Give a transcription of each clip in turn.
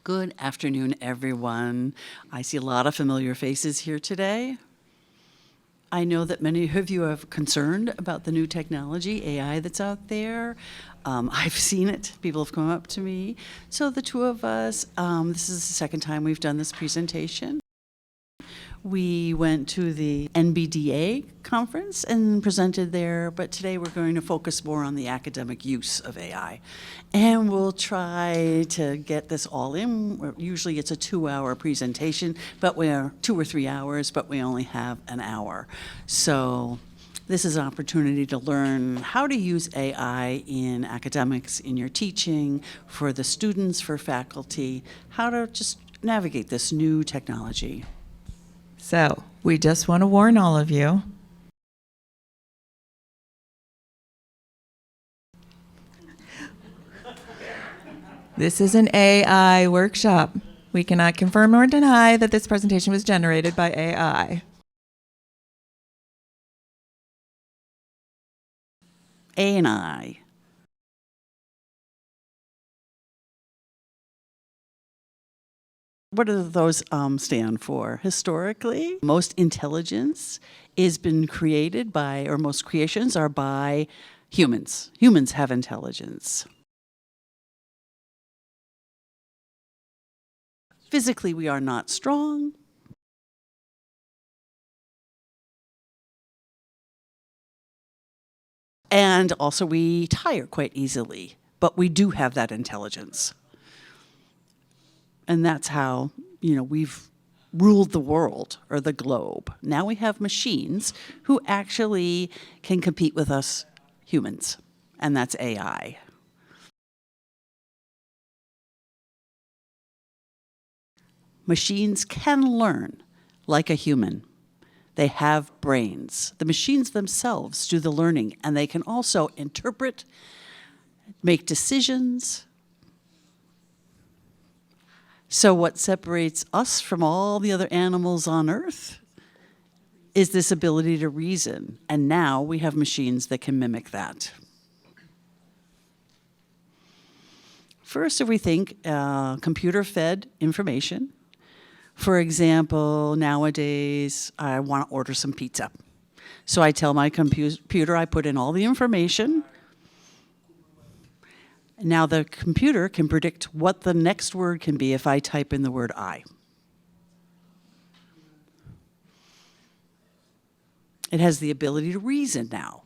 Good afternoon, everyone. I see a lot of familiar faces here today. I know that many of you are concerned about the new technology, AI, that's out there. I've seen it. People have come up to me. So the two of us, this is the second time we've done this presentation. We went to the NBDA conference and presented there, but today we're going to focus more on the academic use of AI. And we'll try to get this all in. Usually it's a 2-hour presentation, but we're 2 or 3 hours, but we only have an hour. So this is an opportunity to learn how to use AI in academics, in your teaching, for the students, for faculty, how to just navigate this new technology. So we just want to warn all of you. This is an AI workshop. We cannot confirm or deny that this presentation was generated by AI. A and I. What do those stand for? Historically, most intelligence has been created by, or most creations are by humans. Humans have intelligence. Physically, we are not strong. And also we tire quite easily, but we do have that intelligence. And that's how, we've ruled the world or the globe. Now we have machines who actually can compete with us humans, and that's AI. Machines can learn like a human. They have brains. The machines themselves do the learning, and they can also interpret, make decisions. So what separates us from all the other animals on Earth is this ability to reason. And now we have machines that can mimic that. First, if we think computer-fed information, for example, nowadays I want to order some pizza. So I tell my computer, I put in all the information. Now the computer can predict what the next word can be if I type in the word I. It has the ability to reason now.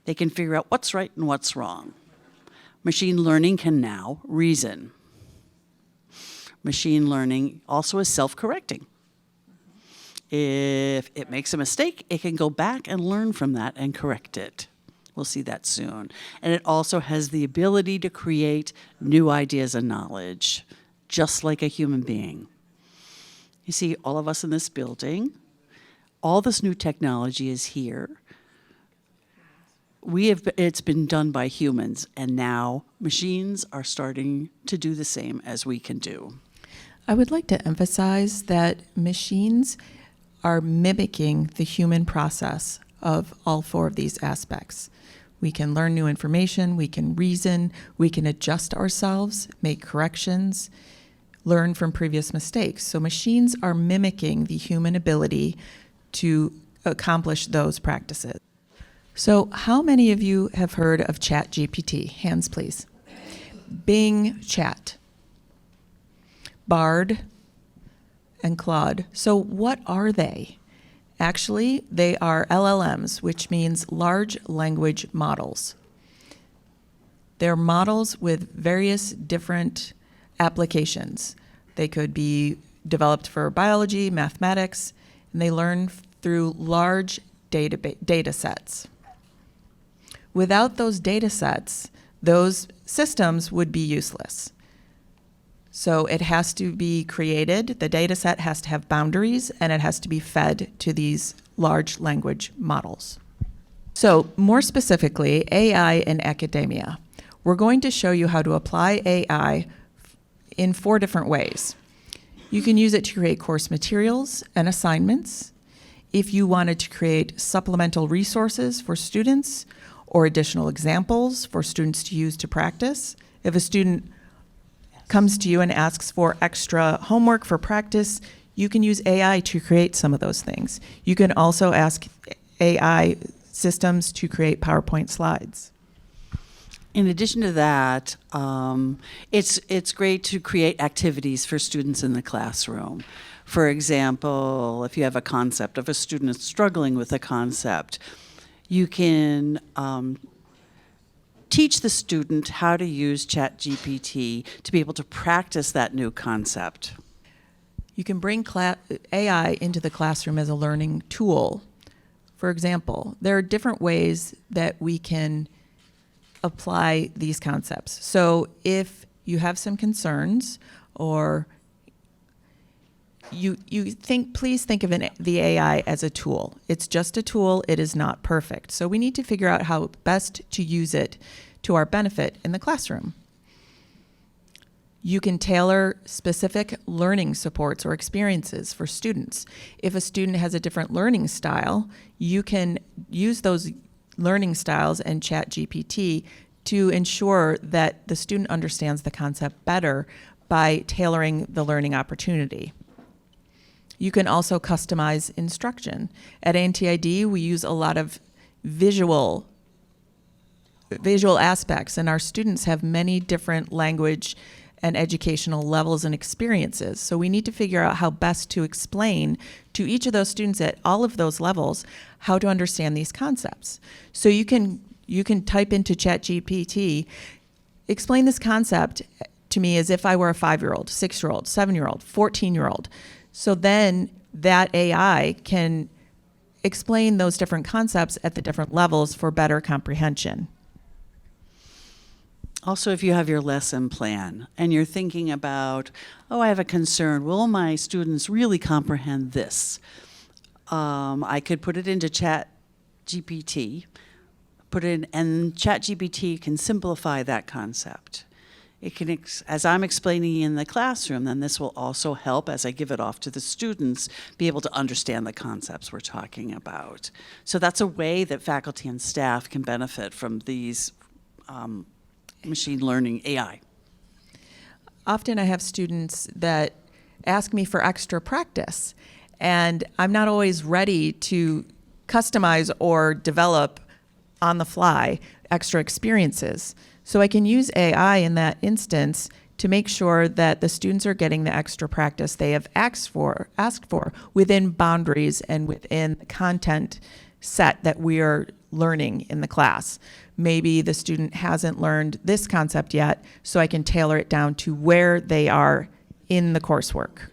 They can figure out what's right and what's wrong. Machine learning can now reason. Machine learning also is self-correcting. If it makes a mistake, it can go back and learn from that and correct it. We'll see that soon. And it also has the ability to create new ideas and knowledge, just like a human being. You see, all of us in this building, all this new technology is here. It's been done by humans, and now machines are starting to do the same as we can do. I would like to emphasize that machines are mimicking the human process of all 4 of these aspects. We can learn new information, we can reason, we can adjust ourselves, make corrections, learn from previous mistakes. So machines are mimicking the human ability to accomplish those practices. So how many of you have heard of ChatGPT? Hands, please. Bing Chat, Bard, and Claude. So what are they? Actually, they are LLMs, which means large language models. They're models with various different applications. They could be developed for biology, mathematics, and they learn through large data sets. Without those data sets, those systems would be useless. So it has to be created, the data set has to have boundaries, and it has to be fed to these large language models. So more specifically, AI in academia. We're going to show you how to apply AI in 4 different ways. You can use it to create course materials and assignments. If you wanted to create supplemental resources for students or additional examples for students to use to practice. If a student comes to you and asks for extra homework for practice, you can use AI to create some of those things. You can also ask AI systems to create PowerPoint slides. In addition to that, it's great to create activities for students in the classroom. For example, if you have a concept, if a student is struggling with a concept, you can teach the student how to use ChatGPT to be able to practice that new concept. You can bring AI into the classroom as a learning tool. For example, there are different ways that we can apply these concepts. So if you have some concerns, or please think of the AI as a tool. It's just a tool, it is not perfect. So we need to figure out how best to use it to our benefit in the classroom. You can tailor specific learning supports or experiences for students. If a student has a different learning style, you can use those learning styles and ChatGPT to ensure that the student understands the concept better by tailoring the learning opportunity. You can also customize instruction. At NTID, we use a lot of visual aspects, and our students have many different language and educational levels and experiences. So we need to figure out how best to explain to each of those students at all of those levels how to understand these concepts. So you can type into ChatGPT, explain this concept to me as if I were a 5-year-old, 6-year-old, 7-year-old, 14-year-old. So then that AI can explain those different concepts at the different levels for better comprehension. Also, if you have your lesson plan and you're thinking about, oh, I have a concern, will my students really comprehend this? I could put it into ChatGPT, and ChatGPT can simplify that concept. It can, as I'm explaining in the classroom, then this will also help, as I give it off to the students, be able to understand the concepts we're talking about. So that's a way that faculty and staff can benefit from these machine learning AI. Often I have students that ask me for extra practice, and I'm not always ready to customize or develop on the fly extra experiences. So I can use AI in that instance to make sure that the students are getting the extra practice they have asked for within boundaries and within the content set that we are learning in the class. Maybe the student hasn't learned this concept yet, so I can tailor it down to where they are in the coursework.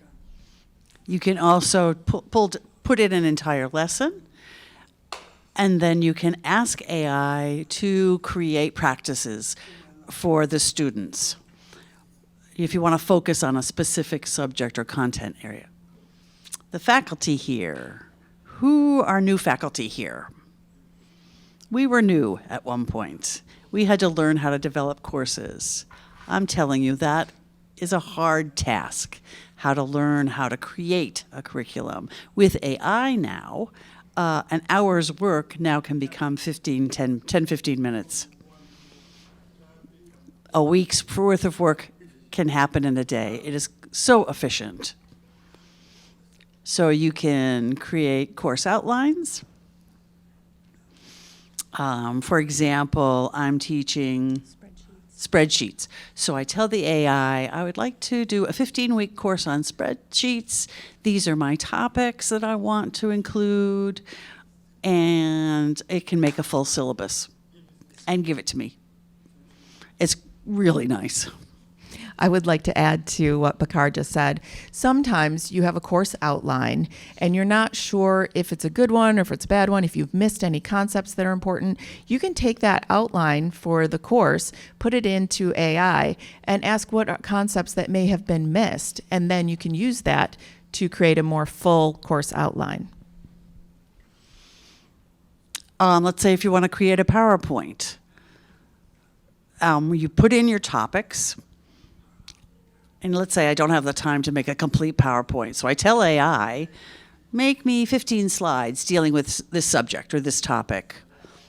You can also put in an entire lesson, and then you can ask AI to create practices for the students if you want to focus on a specific subject or content area. The faculty here, who are new faculty here? We were new at one point. We had to learn how to develop courses. I'm telling you, that is a hard task, how to learn how to create a curriculum. With AI now, an hour's work now can become 15 minutes. A week's worth of work can happen in a day. It is so efficient. So you can create course outlines. For example, I'm teaching spreadsheets. So I tell the AI, I would like to do a 15-week course on spreadsheets. These are my topics that I want to include. And it can make a full syllabus and give it to me. It's really nice. I would like to add to what Bakar just said. Sometimes you have a course outline and you're not sure if it's a good one or if it's a bad one, if you've missed any concepts that are important. You can take that outline for the course, put it into AI, and ask what are concepts that may have been missed, and then you can use that to create a more full course outline. Let's say if you want to create a PowerPoint. You put in your topics. And let's say I don't have the time to make a complete PowerPoint. So I tell AI, make me 15 slides dealing with this subject or this topic.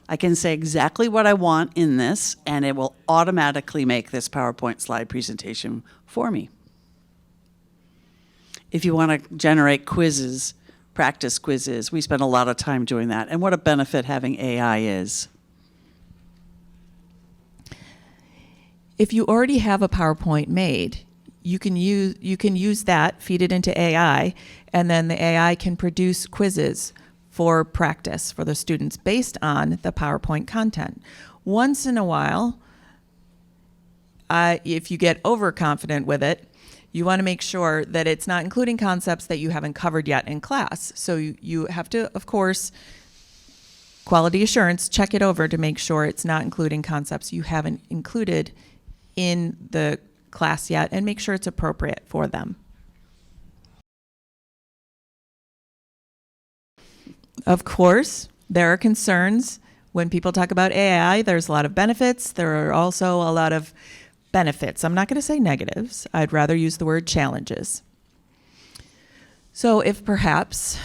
I can say exactly what I want in this, and it will automatically make this PowerPoint slide presentation for me. If you want to generate quizzes, practice quizzes, we spend a lot of time doing that. And what a benefit having AI is. If you already have a PowerPoint made, you can use that, feed it into AI, and then the AI can produce quizzes for practice for the students based on the PowerPoint content. Once in a while, if you get overconfident with it, you want to make sure that it's not including concepts that you haven't covered yet in class. So you have to, of course, quality assurance, check it over to make sure it's not including concepts you haven't included in the class yet, and make sure it's appropriate for them. Of course, there are concerns. When people talk about AI, there's a lot of benefits. There are also a lot of benefits. I'm not going to say negatives. I'd rather use the word challenges. So if perhaps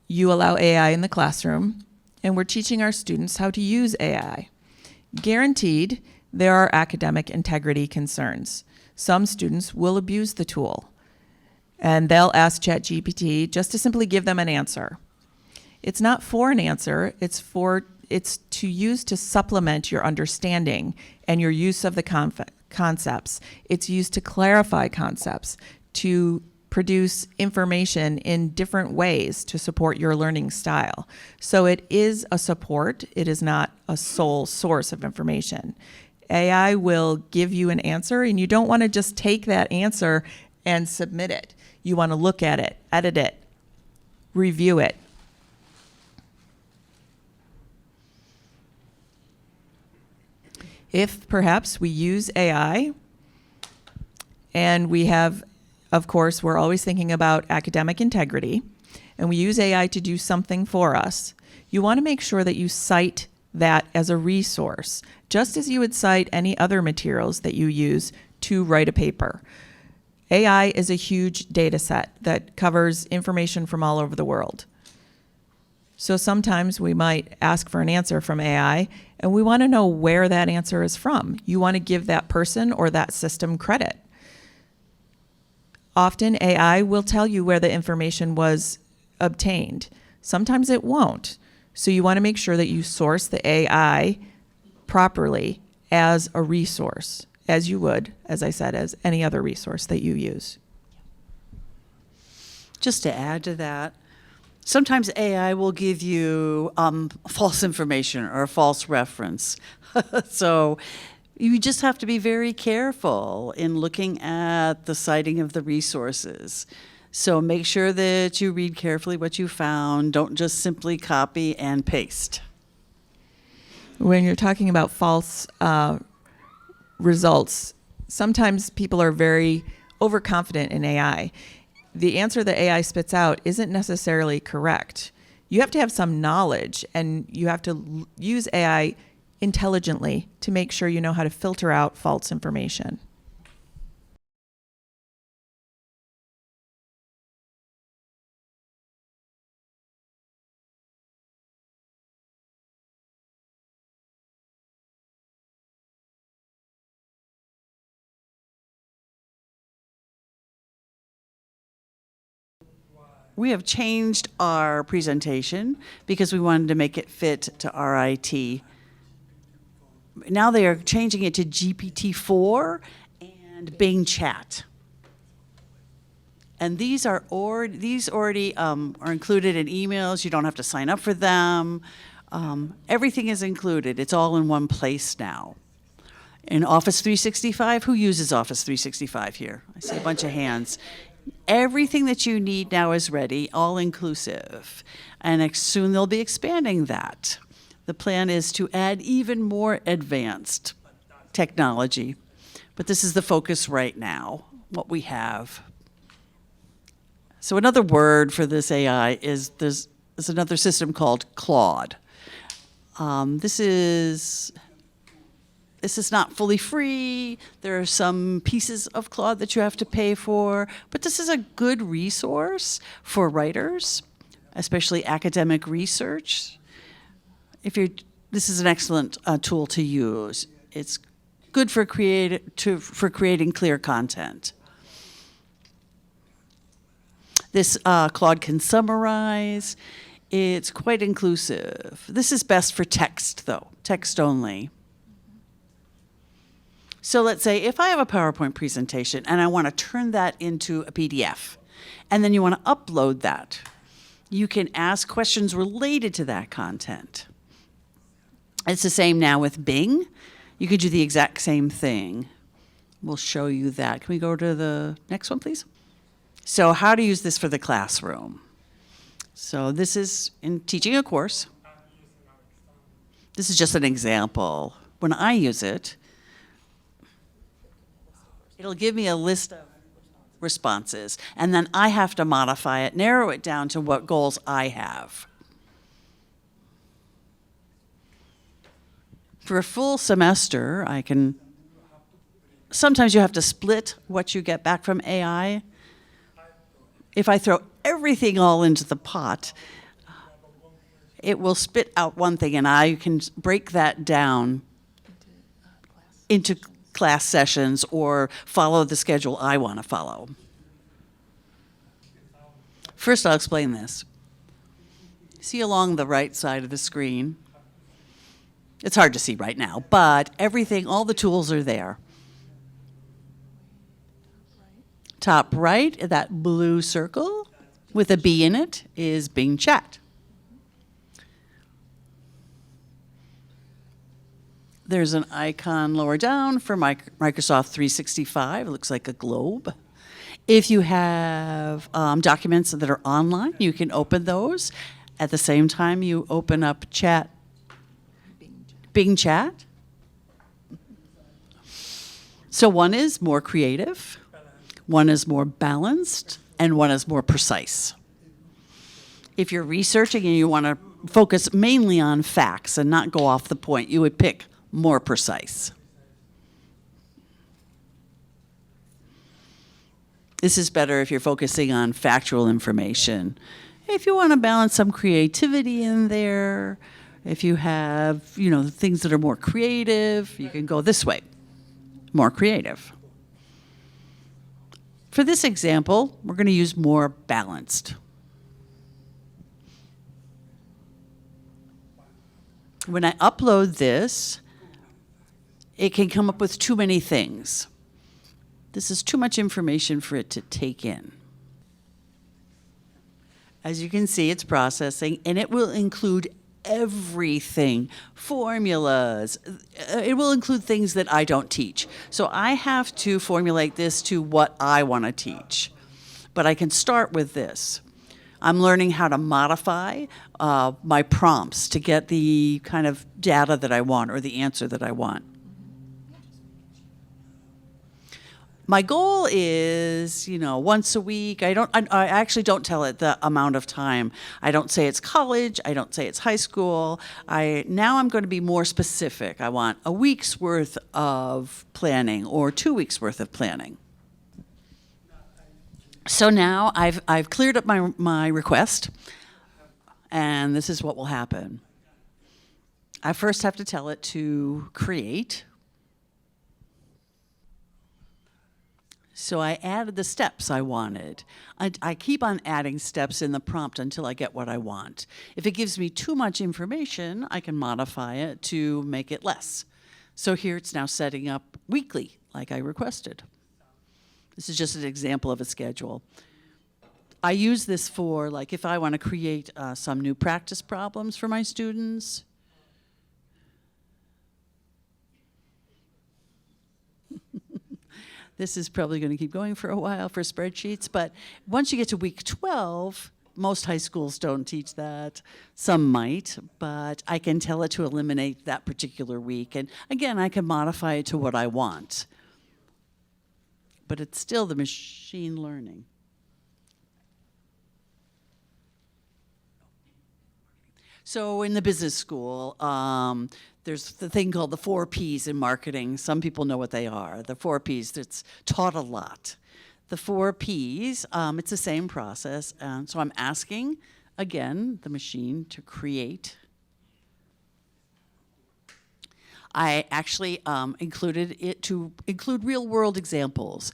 you allow AI in the classroom and we're teaching our students how to use AI, guaranteed there are academic integrity concerns. Some students will abuse the tool and they'll ask ChatGPT just to simply give them an answer. It's not for an answer, it's to use to supplement your understanding and your use of the concepts. It's used to clarify concepts, to produce information in different ways to support your learning style. So it is a support, it is not a sole source of information. AI will give you an answer, and you don't want to just take that answer and submit it. You want to look at it, edit it, review it. If perhaps we use AI and we have, of course, we're always thinking about academic integrity, and we use AI to do something for us, you want to make sure that you cite that as a resource, just as you would cite any other materials that you use to write a paper. AI is a huge data set that covers information from all over the world. So sometimes we might ask for an answer from AI, and we want to know where that answer is from. You want to give that person or that system credit. Often AI will tell you where the information was obtained. Sometimes it won't. So you want to make sure that you source the AI properly as a resource, as you would, as I said, as any other resource that you use. Just to add to that, sometimes AI will give you false information or a false reference. So you just have to be very careful in looking at the citing of the resources. So make sure that you read carefully what you found. Don't just simply copy and paste. When you're talking about false results, sometimes people are very overconfident in AI. The answer that AI spits out isn't necessarily correct. You have to have some knowledge, and you have to use AI intelligently to make sure you know how to filter out false information. We have changed our presentation because we wanted to make it fit to RIT. Now they are changing it to GPT-4 and Bing Chat. And these already are included in emails. You don't have to sign up for them. Everything is included. It's all in one place now. In Office 365, who uses Office 365 here? I see a bunch of hands. Everything that you need now is ready, all inclusive. And soon they'll be expanding that. The plan is to add even more advanced technology. But this is the focus right now, what we have. So another word for this AI is there's another system called Claude. This is not fully free. There are some pieces of Claude that you have to pay for, but this is a good resource for writers, especially academic research. This is an excellent tool to use. It's good for creating clear content. This Claude can summarize. It's quite inclusive. This is best for text, though, text only. So let's say if I have a PowerPoint presentation and I want to turn that into a PDF, and then you want to upload that, you can ask questions related to that content. It's the same now with Bing. You could do the exact same thing. We'll show you that. Can we go to the next one, please? So how to use this for the classroom. So this is in teaching a course. This is just an example. When I use it, it'll give me a list of responses, and then I have to modify it, narrow it down to what goals I have. For a full semester, sometimes you have to split what you get back from AI. If I throw everything all into the pot, it will spit out one thing, and I can break that down into class sessions or follow the schedule I want to follow. First, I'll explain this. See along the right side of the screen? It's hard to see right now, but everything, all the tools are there. Top right, that blue circle with a B in it is Bing Chat. There's an icon lower down for Microsoft 365. It looks like a globe. If you have documents that are online, you can open those. At the same time, you open up Bing Chat. So one is more creative, one is more balanced, and one is more precise. If you're researching and you want to focus mainly on facts and not go off the point, you would pick more precise. This is better if you're focusing on factual information. If you want to balance some creativity in there, if you have, things that are more creative, you can go this way, more creative. For this example, we're going to use more balanced. When I upload this, it can come up with too many things. This is too much information for it to take in. As you can see, it's processing, and it will include everything, formulas. It will include things that I don't teach. So I have to formulate this to what I want to teach. But I can start with this. I'm learning how to modify my prompts to get the kind of data that I want or the answer that I want. My goal is, once a week. I actually don't tell it the amount of time. I don't say it's college. I don't say it's high school. Now I'm going to be more specific. I want a week's worth of planning or 2 weeks worth of planning. So now I've cleared up my request, and this is what will happen. I first have to tell it to create. So I added the steps I wanted. I keep on adding steps in the prompt until I get what I want. If it gives me too much information, I can modify it to make it less. So here it's now setting up weekly, like I requested. This is just an example of a schedule. I use this for, like, if I want to create some new practice problems for my students. This is probably going to keep going for a while for spreadsheets, but once you get to week 12, most high schools don't teach that. Some might, but I can tell it to eliminate that particular week. And again, I can modify it to what I want. But it's still the machine learning. So in the business school, there's the thing called the 4 Ps in marketing. Some people know what they are. The 4 Ps, that's taught a lot. The 4 Ps, it's the same process. So I'm asking, again, the machine to create. I actually included it to include real world examples.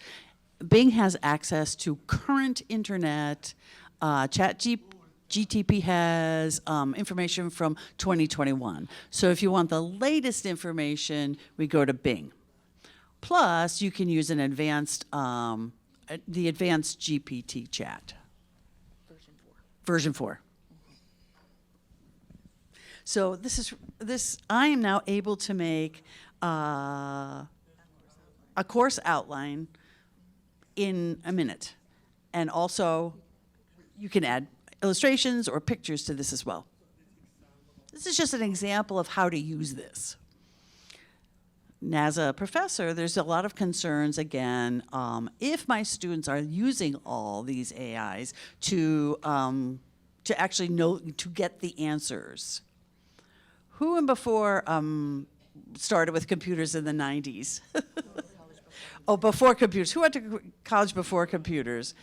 Bing has access to current internet. ChatGPT has information from 2021. So if you want the latest information, we go to Bing. Plus, you can use the advanced GPT chat. Version 4. So I am now able to make a course outline in a minute. And also, you can add illustrations or pictures to this as well. This is just an example of how to use this. And as a professor, there's a lot of concerns, again, if my students are using all these AIs to actually know, to get the answers. Who and before started with computers in the 90s? Oh, before computers. Who went to college before computers?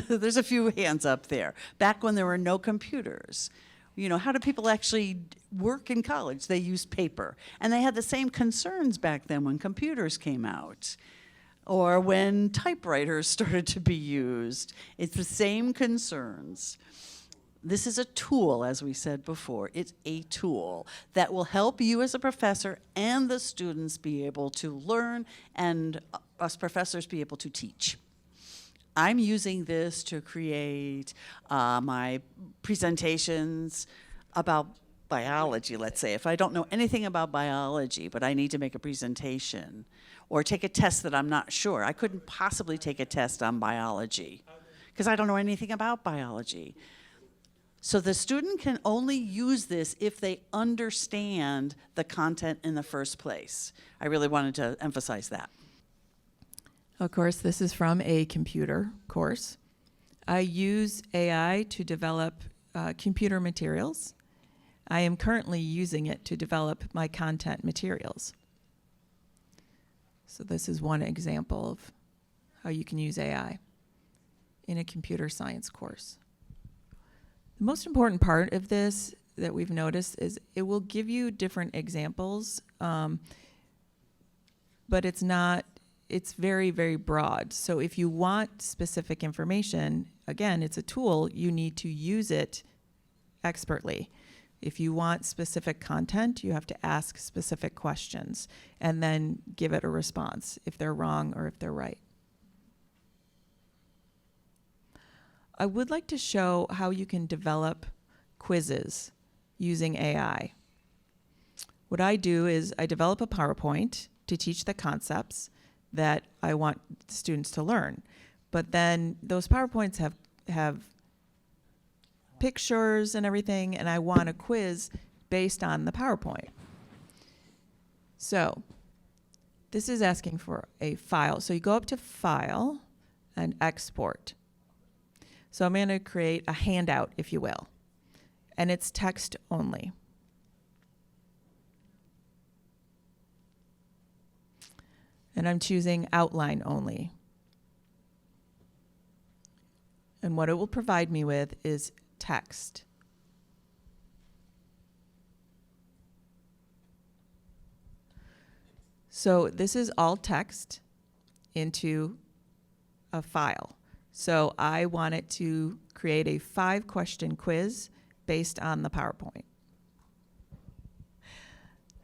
There's a few hands up there. Back when there were no computers. You know, how do people actually work in college? They used paper. And they had the same concerns back then when computers came out or when typewriters started to be used. It's the same concerns. This is a tool, as we said before. It's a tool that will help you as a professor and the students be able to learn and us professors be able to teach. I'm using this to create my presentations about biology, let's say. If I don't know anything about biology, but I need to make a presentation or take a test that I'm not sure, I couldn't possibly take a test on biology because I don't know anything about biology. So the student can only use this if they understand the content in the first place. I really wanted to emphasize that. Of course, this is from a computer course. I use AI to develop computer materials. I am currently using it to develop my content materials. So this is one example of how you can use AI in a computer science course. The most important part of this that we've noticed is it will give you different examples, but it's very, very broad. So if you want specific information, again, it's a tool, you need to use it expertly. If you want specific content, you have to ask specific questions and then give it a response if they're wrong or if they're right. I would like to show how you can develop quizzes using AI. What I do is I develop a PowerPoint to teach the concepts that I want students to learn. But then those PowerPoints have pictures and everything, and I want a quiz based on the PowerPoint. So this is asking for a file. So you go up to File and Export. So I'm going to create a handout, if you will, and it's text only. And I'm choosing outline only. And what it will provide me with is text. So this is all text into a file. So I want it to create a 5-question quiz based on the PowerPoint.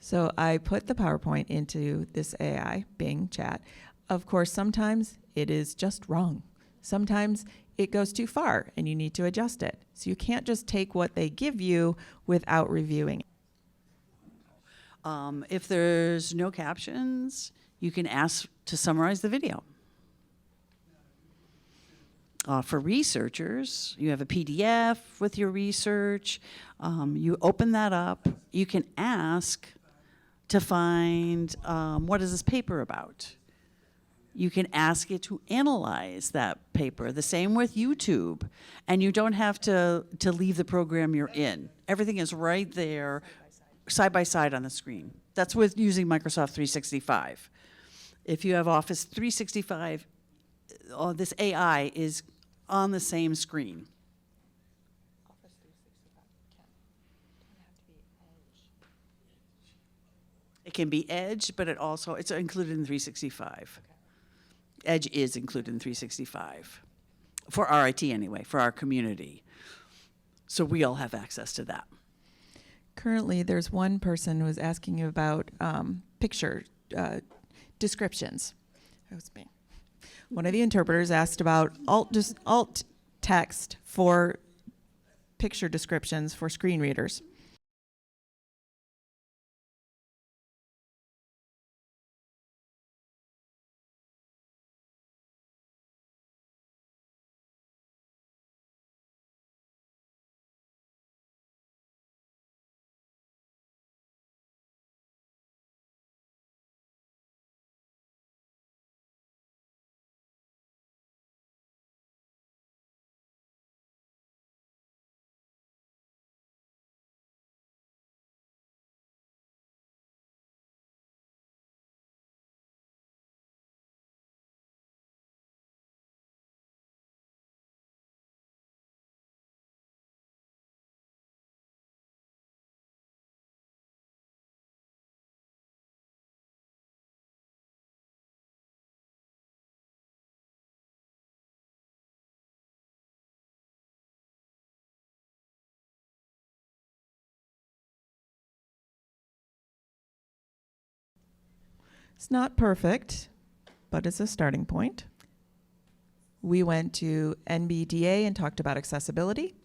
So I put the PowerPoint into this AI, Bing chat. Of course, sometimes it is just wrong. Sometimes it goes too far and you need to adjust it. So you can't just take what they give you without reviewing it. If there's no captions, you can ask to summarize the video. For researchers, you have a PDF with your research. You open that up. You can ask to find what is this paper about. You can ask it to analyze that paper. The same with YouTube. And you don't have to leave the program you're in. Everything is right there, side by side on the screen. That's with using Microsoft 365. If you have Office 365, this AI is on the same screen. Office 365 can have to be Edge. It can be Edge, but it's included in 365. Edge is included in 365. For RIT anyway, for our community. So we all have access to that. Currently, there's one person who is asking you about picture descriptions. That was me. One of the interpreters asked about alt text for picture descriptions for screen readers. It's not perfect, but it's a starting point. We went to NBDA and talked about accessibility,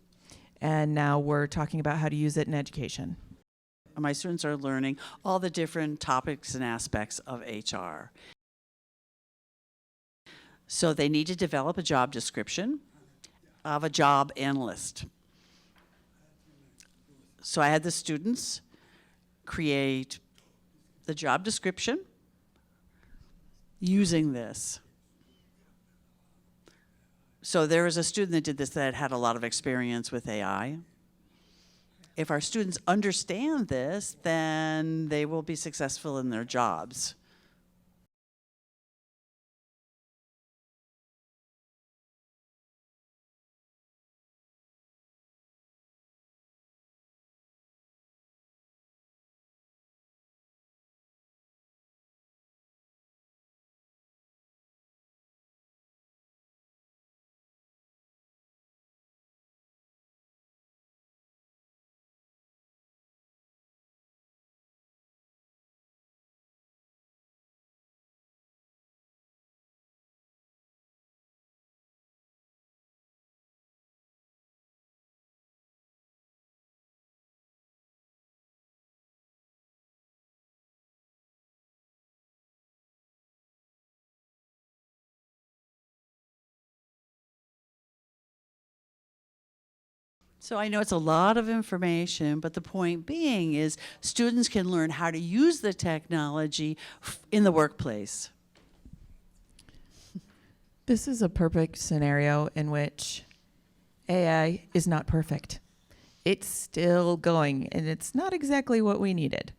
and now we're talking about how to use it in education. My students are learning all the different topics and aspects of HR. So they need to develop a job description of a job analyst. So I had the students create the job description using this. So there was a student that did this that had a lot of experience with AI. If our students understand this, then they will be successful in their jobs. So I know it's a lot of information, but the point being is students can learn how to use the technology in the workplace. This is a perfect scenario in which AI is not perfect. It's still going, and it's not exactly what we needed.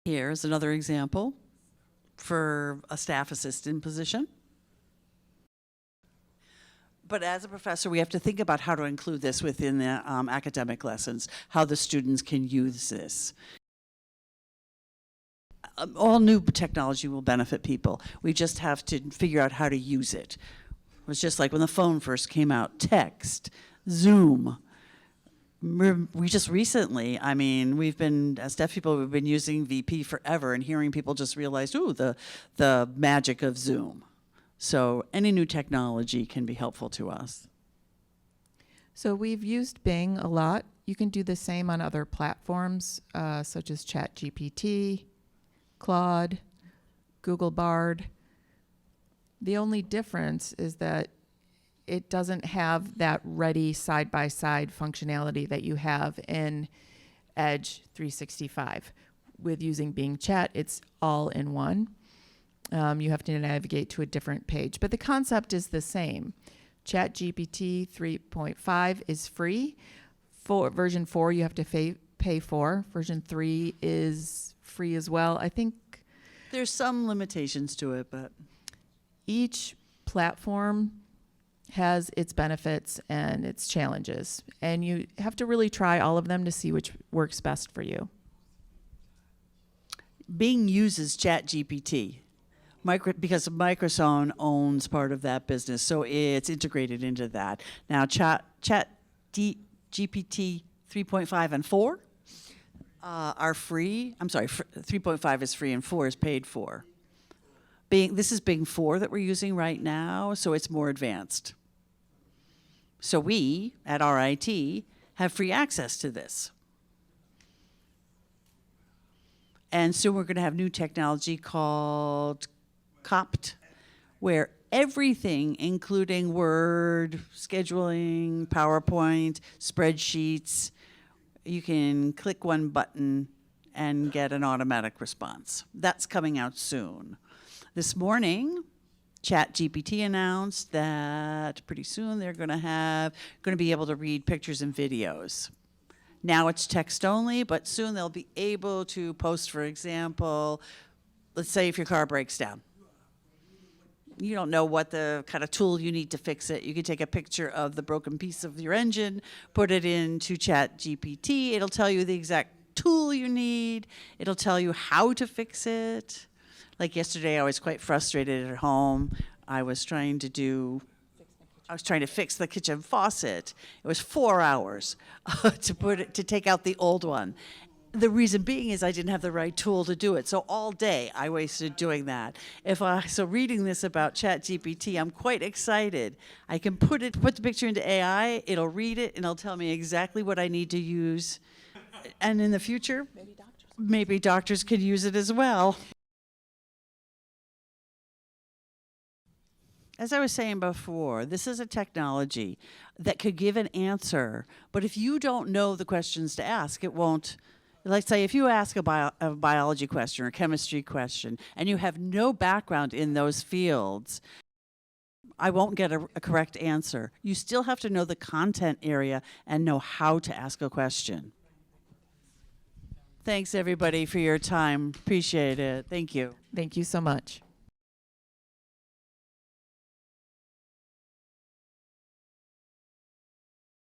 Here's another example for a staff assistant position. But as a professor, we have to think about how to include this within the academic lessons, how the students can use this. All new technology will benefit people. We just have to figure out how to use it. It was just like when the phone first came out, text, Zoom. We just recently, I mean, we've been, as deaf people, we've been using VP forever, and hearing people just realized, ooh, the magic of Zoom. So any new technology can be helpful to us. So we've used Bing a lot. You can do the same on other platforms, such as ChatGPT, Claude, Google Bard. The only difference is that it doesn't have that ready side-by-side functionality that you have in Edge 365. With using Bing Chat, it's all in one. You have to navigate to a different page, but the concept is the same. ChatGPT 3.5 is free version 4 you have to pay for. Version 3 is free as well. I think There's some limitations to it, but each platform has its benefits and its challenges, and you have to really try all of them to see which works best for you. Bing uses ChatGPT. Because Microsoft owns part of that business, so it's integrated into that. Now, GPT 3.5 and 4 are free. I'm sorry, 3.5 is free and 4 is paid for. This is Bing 4 that we're using right now, so it's more advanced. So we, at RIT, have free access to this. And soon we're going to have new technology called COPT, where everything, including Word, scheduling, PowerPoint, spreadsheets, you can click one button and get an automatic response. That's coming out soon. This morning, ChatGPT announced that pretty soon they're going to be able to read pictures and videos. Now it's text only, but soon they'll be able to post, for example, let's say if your car breaks down. You don't know what the kind of tool you need to fix it. You can take a picture of the broken piece of your engine, put it into ChatGPT. It'll tell you the exact tool you need. It'll tell you how to fix it. Like yesterday, I was quite frustrated at home. I was trying to fix the kitchen faucet. It was 4 hours to take out the old one. The reason being is I didn't have the right tool to do it. So all day I wasted doing that. So reading this about ChatGPT, I'm quite excited. I can put the picture into AI, it'll read it, and it'll tell me exactly what I need to use. And in the future, maybe doctors could use it as well. As I was saying before, this is a technology that could give an answer, but if you don't know the questions to ask, it won't. Like say, if you ask a biology question or a chemistry question, and you have no background in those fields, I won't get a correct answer. You still have to know the content area and know how to ask a question. Thanks, everybody, for your time. Appreciate it. Thank you. Thank you so much.